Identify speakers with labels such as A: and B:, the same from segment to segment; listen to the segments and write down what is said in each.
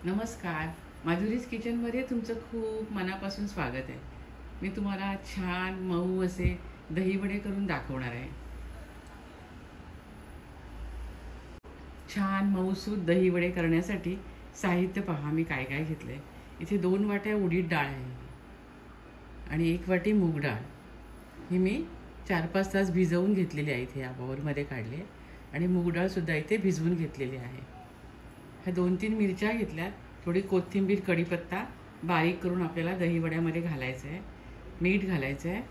A: नमस्कार. माधुरीज किचनमध्ये तुमचं खूप मनापासून स्वागत आहे. मी तुम्हाला छान मऊ असे दहीवडे करून दाखवणार आहे. छान मऊसूद दहीवडे करण्यासाठी साहित्य पहा मी काय काय घेतलंय. इथे 2 वाट्या उडीद डाळ आहे आणि 1 वाटी मूग डाळ. ही मी 4-5 तास भिजवून घेतलेली आहे. इथे या बाउलमध्ये काढली आहे आणि मूग डाळसुद्धा इथे भिजवून घेतलेली आहे. ह्या 2-3 मिरच्या घेतल्या, थोडी कोथिंबीर, कढीपत्ता बारीक करून आपल्याला दहीवड्यामध्ये घालायचं आहे. मीठ घालायचं आहे,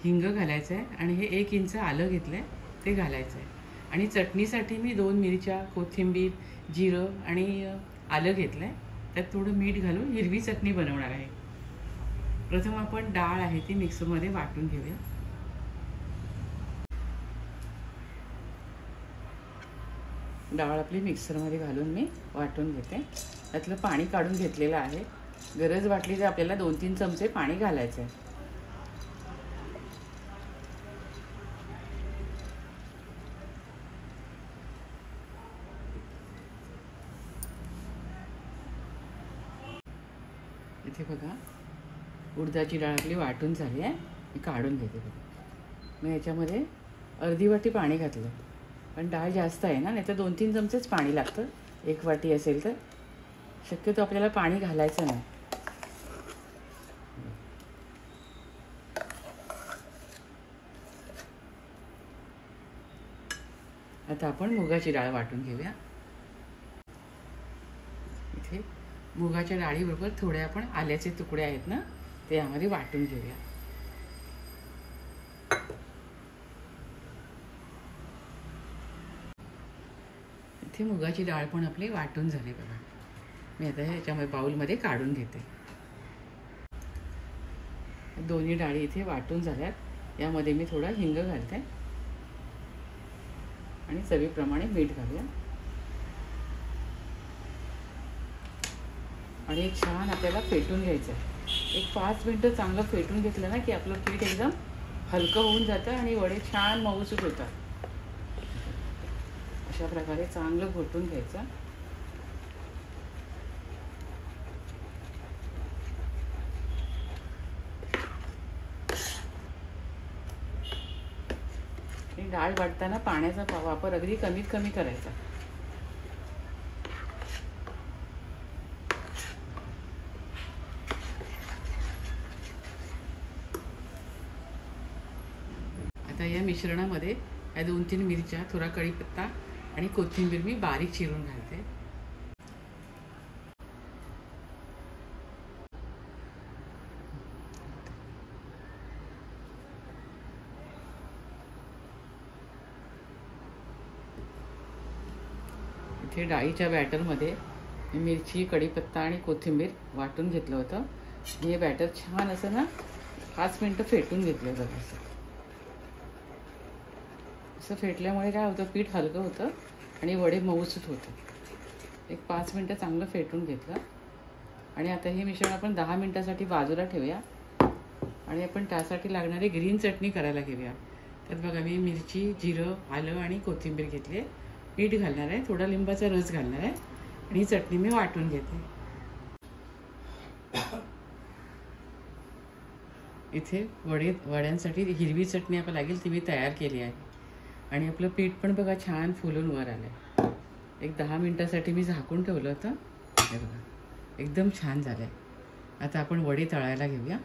A: हिंग घालायचं आहे आणि हे 1 इंच आलं घेतलं आहे ते घालायचं आहे. आणि चटणीसाठी मी 2 मिरच्या, कोथिंबीर, जिरं आणि आलं घेतलं आहे. त्यात थोडं मीठ घालून हिरवी चटणी बनवणार आहे. प्रथम आपण डाळ आहे ती मिक्सरमध्ये वाटून घेऊया. डाळ आपली मिक्सरमध्ये घालून मी वाटून घेते. त्यातलं पाणी काढून घेतलेलं आहे. गरज वाटली तर आपल्याला 2-3 चमचे पाणी घालायचं आहे. इथे बघा उडदाची डाळ आपली वाटून झाली आहे. मी काढून घेते बघा. मी याच्यामध्ये अर्धी वाटी पाणी घातलं, पण डाळ जास्त आहे ना, नाही तर 2-3 चमचेच पाणी लागतं. 1 वाटी असेल तर शक्यतो आपल्याला पाणी घालायचं नाही. आता आपण मुगाची डाळ वाटून घेऊया. इथे मुगाच्या डाळीबरोबर थोडे आपण आल्याचे तुकडे आहेत ना, ते यामध्ये वाटून घेऊया. इथे मुगाची डाळ पण आपली वाटून झाली बघा. मी आता ह्याच्यामध्ये बाउलमध्ये काढून घेते. दोन्ही डाळी इथे वाटून झाल्यात. यामध्ये मी थोडा हिंग घालते आणि चवीप्रमाणे मीठ घालूया. आणि एक छान आपल्याला फेटून घ्यायचं आहे. 5 मिनटं चांगलं फेटून घेतलं ना की आपलं पीठ एकदम हलकं होऊन जातं आणि वडे छान मऊसूत होतात. अशा प्रकारे चांगलं घोटून घ्यायचं. डाळ वाटताना पाण्याचा वापर अगदी कमीत कमी करायचा. आता या मिश्रणामध्ये या 2-3 मिरच्या, थोडा कढीपत्ता आणि कोथिंबीर मी बारीक चिरून घालते. इथे डाळीच्या बॅटरमध्ये मिरची, कढीपत्ता आणि कोथिंबीर वाटून घेतलं होतं. हे बॅटर छान असं ना 5 मिनटं फेटून घेतलं होतं. असं फेटल्यामुळे काय होतं, पीठ हलकं होतं आणि वडे मऊसूत होतं. 5 मिनटं चांगलं फेटून घेतलं आणि आता हे मिश्रण आपण 10 मिनटासाठी बाजूला ठेवूया आणि आपण त्यासाठी लागणारी ग्रीन चटणी करायला घेऊया. त्यात बघा मी मिरची, जिरं, आलं आणि कोथिंबीर घेतली. मीठ घालणार आहे, थोडा लिंबाचा रस घालणार आहे आणि ही चटणी मी वाटून घेते. इथे वड्यांसाठी हिरवी चटणी आपल्याला लागेल ती मी तयार केली आहे. आणि आपलं पीठ पण बघा छान फुलून वर आलं आहे. 10 मिनटासाठी मी झाकून ठेवलं होतं. हे बघा एकदम छान झालं आहे. आता आपण वडे तळायला घेऊया.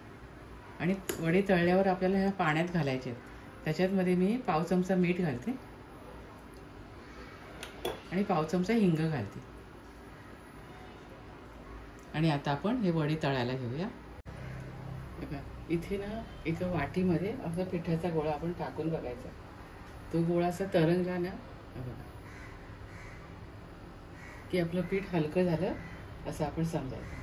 A: आणि वडे तळल्यावर आपल्याला ह्या पाण्यात घालायचे आहेत. त्याच्यामध्ये मी पाव चमचा मीठ घालते आणि पाव चमचा हिंग घालते. आणि आता आपण हे वडे तळायला घेऊया. इथे ना एका वाटीमध्ये असा पिठाचा गोळा आपण टाकून बघायचा. तो गोळा असा तरंगला ना की आपलं पीठ हलकं झालं असं आपण समजायचं.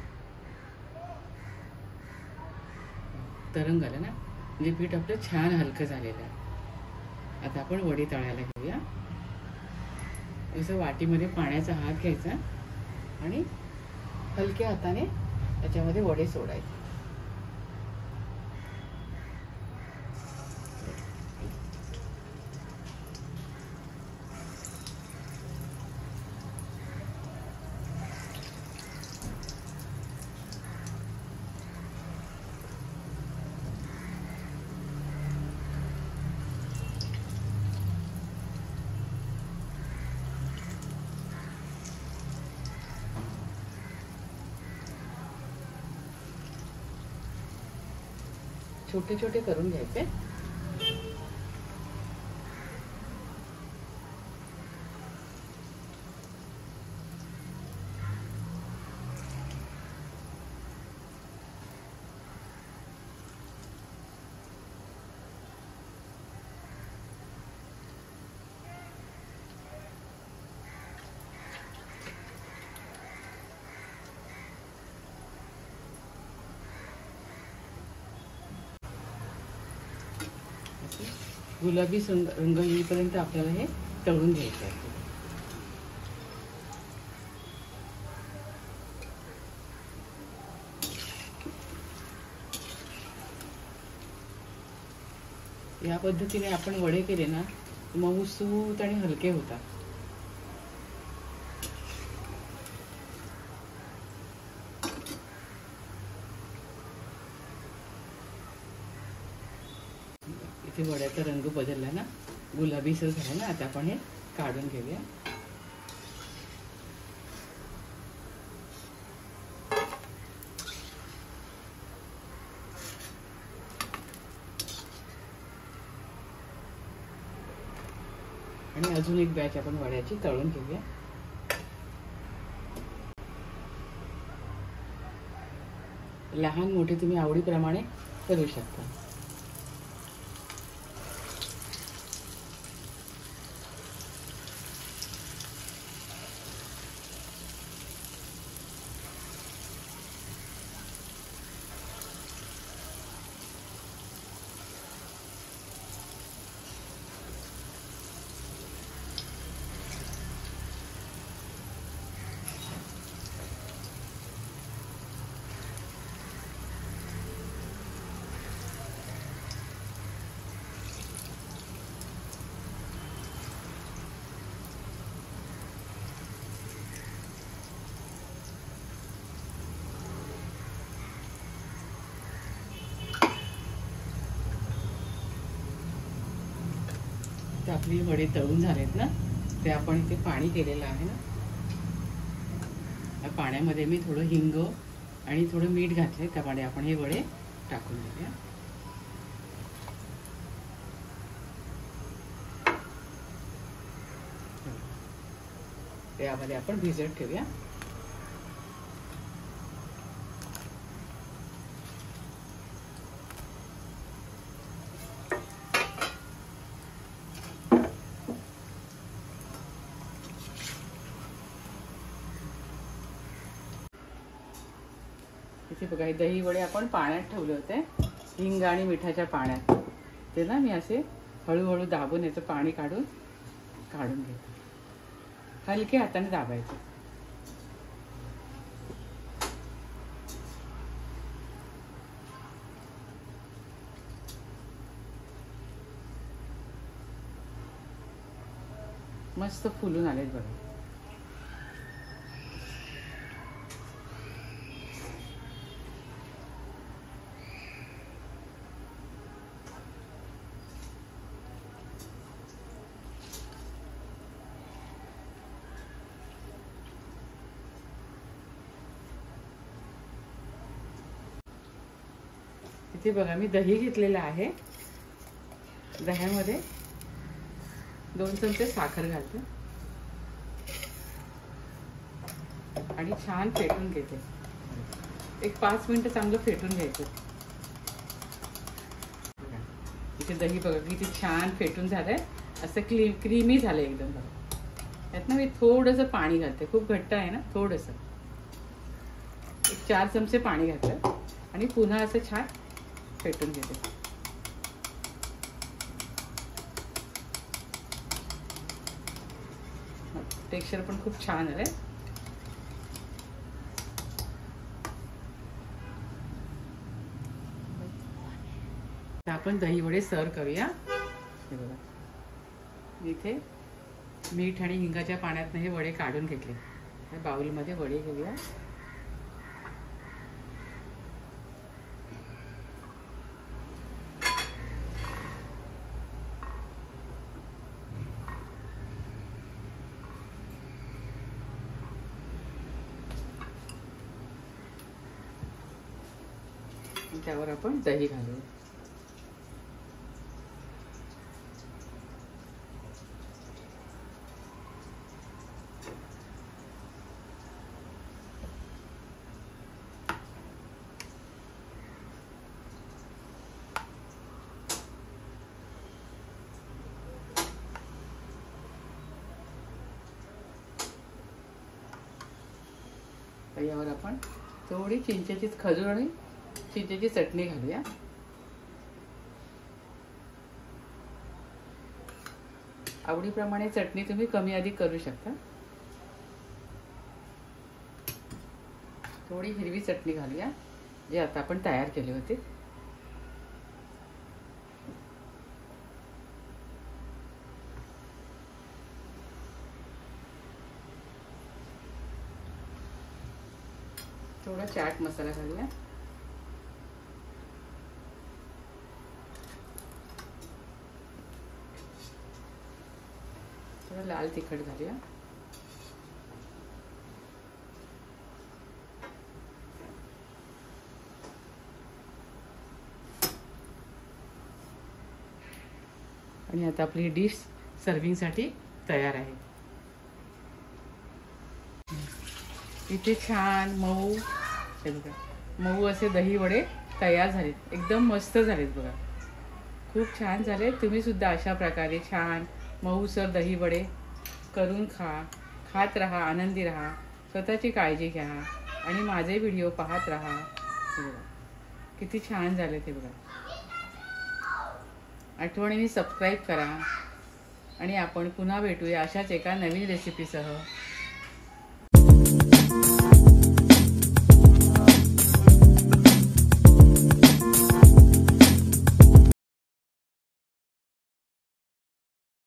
A: तरंग आलं ना म्हणजे पीठ आपलं छान हलकं झालेलं आहे. आता आपण वडे तळायला घेऊया. असं वाटीमध्ये पाण्याचा हात घ्यायचा आणि हलक्या हाताने त्याच्यामध्ये वडे सोडायचे. छोटे छोटे करून घ्यायचे. गुलाबी रंग येईपर्यंत आपल्याला हे तळून घ्यायचं आहे. या पद्धतीने आपण वडे केले ना मऊसूत आणि हलके होतात. इथे वड्याचा रंग बदलला ना, गुलाबीसर झाला ना. आता आपण हे काढून घेऊया. आणि अजून एक बॅच आपण वड्याची तळून घेऊया. लहान मोठे तुम्ही आवडीप्रमाणे करू शकता. आपली वडे तळून झालेत ना, ते आपण इथे पाणी केलेलं आहे ना, या पाण्यामध्ये मी थोडं हिंग आणि थोडं मीठ घातले. त्यामध्ये आपण हे वडे टाकून घेऊया. त्यामध्ये आपण भिजत ठेवूया. इथे बघा, हे दही वडे आपण पाण्यात ठेवले होते, हिंग आणि मिठाच्या पाण्यात. ते ना मी असे हळूहळू दाबून याचं पाणी काढून घेते. हलके हाताने दाबायचं. मस्त फुलून आलेत बघा. इथे बघा, मी दही घेतलेलं आहे. दह्यामध्ये 2 चमचे साखर घालते आणि छान फेटून घेते. एक 5 मिनिटं चांगलं फेटून घ्यायचं. इथे दही बघा किती छान फेटून झालंय. असं क्रीमी झालंय एकदम बघा. यात ना मी थोडंसं पाणी घालते. खूप घट्ट आहे ना, थोडंसं एक 4 चमचे पाणी घातलं आणि पुन्हा असं छान फेटून घेते. टेक्स्चर पण खूप छान आहे. आपण दही वडे सर्व करूया. हे बघा, इथे मीठ आणि हिंगाच्या पाण्यातनं हे वडे काढून घेतले. या बाउलमध्ये वडे घेऊया. त्यावर आपण दही घालूया. आपण थोडी चिंचेची, खजूर आणि चिंचेची चटणी घालूया. आवडीप्रमाणे चटणी तुम्ही कमी अधिक करू शकता. थोडी हिरवी चटणी घालूया जे आता आपण तयार केले होते. थोडा चाट मसाला घालूया. थोडं लाल तिखट घालूया. आणि आता आपली डिश सर्विंगसाठी तयार आहे. इथे छान मऊ, हे बघा, मऊ असे दही वडे तयार झालेत. एकदम मस्त झालेत बघा, खूप छान झाले. तुम्ही सुद्धा अशा प्रकारे छान मऊसर दही वडे करून खात राहा, आनंदी राहा, स्वतःची काळजी घ्या आणि माझे व्हिडिओ पाहत राहा. हे बघा किती छान झाले ते बघा. आठवणीने सबस्क्राईब करा आणि आपण पुन्हा भेटूया अशाच एका नवीन रेसिपीसह.